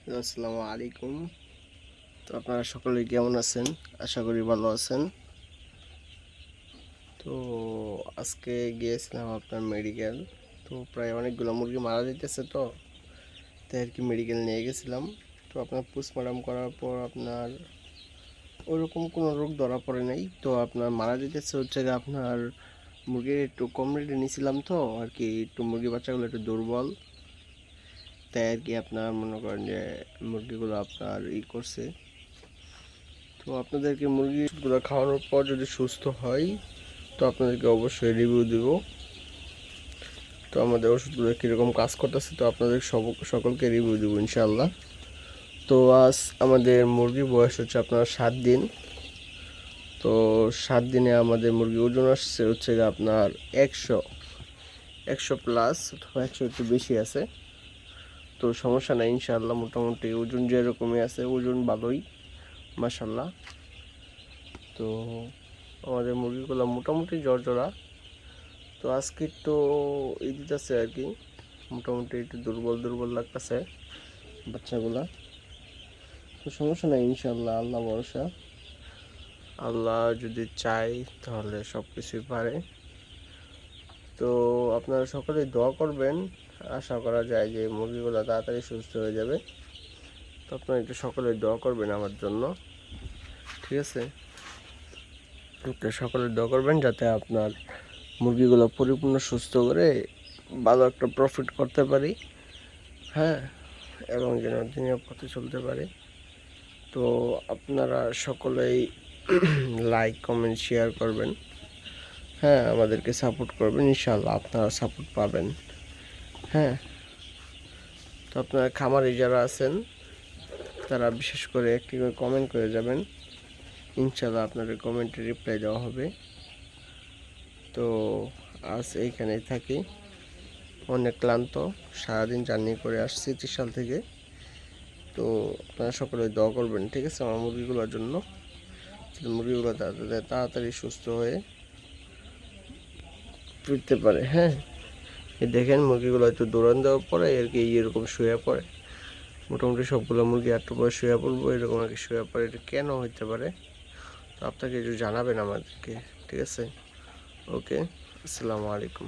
আসসালামু আলাইকুম। তো আপনারা সকলেই কেমন আছেন? আশা করি ভালো আছেন। তো আজকে গিয়েছিলাম আপনার মেডিকেল। তো প্রায় অনেকগুলো মুরগি মারা যাইতেছে, তো তাই আর কি মেডিকেল নিয়ে গেছিলাম। তো আপনার পোস্টমর্টম করার পর আপনার ওরকম কোনো রোগ ধরা পড়ে নাই। তো আপনার মারা যাইতেছে হচ্ছে গিয়ে আপনার মুরগির একটু কম রেটে নিয়েছিলাম, তো আর কি একটু মুরগি বাচ্চাগুলো একটু দুর্বল, তাই আর কি আপনার মনে করেন যে মুরগিগুলো আপনার করছে। তো আপনাদেরকে মুরগিগুলো খাওয়ানোর পর যদি সুস্থ হয় তো আপনাদেরকে অবশ্যই রিভিউ দিব। তো আমাদের ওষুধগুলো কীরকম কাজ করতেছে তো আপনাদের সকলকে রিভিউ দিব ইনশাআল্লাহ। তো আজ আমাদের মুরগির বয়স হচ্ছে আপনার 7 দিন। তো 7 দিনে আমাদের মুরগি ওজন আসছে হচ্ছে আপনার 100 প্লাস অথবা 100 একটু বেশি আছে। তো সমস্যা নাই ইনশাআল্লাহ, মোটামুটি ওজন যেরকমই আছে, ওজন ভালোই মাশাআল্লাহ। তো আমাদের মুরগিগুলো মোটামুটি জড়জড়া। তো আজকে একটু দিতেছে আর কি, মোটামুটি একটু দুর্বল দুর্বল লাগতেছে বাচ্চাগুলা। তো সমস্যা নাই ইনশাল্লাহ, আল্লাহ ভরসা। আল্লাহ যদি চাই তাহলে সব কিছুই পারে। তো আপনারা সকলে দোয়া করবেন, আশা করা যায় যে মুরগিগুলো তাড়াতাড়ি সুস্থ হয়ে যাবে। তো আপনারা একটু সকলে দোয়া করবেন আমার জন্য, ঠিক আছে? তো সকলে দোয়া করবেন যাতে আপনার মুরগিগুলো পরিপূর্ণ সুস্থ করে ভালো একটা প্রফিট করতে পারি, হ্যাঁ, এবং যেন দিনের পথে চলতে পারে। তো আপনারা সকলেই লাইক কমেন্ট শেয়ার করবেন, হ্যাঁ, আমাদেরকে সাপোর্ট করবেন, ইনশাআল্লাহ আপনারা সাপোর্ট পাবেন। হ্যাঁ, তো আপনারা খামারে যারা আছেন তারা বিশেষ করে একটি করে কমেন্ট করে যাবেন, ইনশাআল্লাহ আপনাদের কমেন্টে রিপ্লাই দেওয়া হবে। তো আজ এইখানেই থাকি, অনেক ক্লান্ত, সারাদিন জার্নি করে আসছি ত্রিশাল থেকে। তো আপনারা সকলে দোয়া করবেন, ঠিক আছে, আমার মুরগিগুলোর জন্য, মুরগিগুলো তাড়াতাড়ি সুস্থ হয়ে ফিরতে পারে। হ্যাঁ, দেখেন মুরগিগুলো একটু দৌড়ান দেওয়ার পরে আর কি এরকম শুয়ে পড়ে, মোটামুটি সবগুলো মুরগি একটু পরে শুয়ে পড়বো, এরকম আর কি শুয়ে পড়ে। এটা কেন হইতে পারে তো আপনাকে একটু জানাবেন আমাদেরকে, ঠিক আছে? ওকে, আসসালামু আলাইকুম।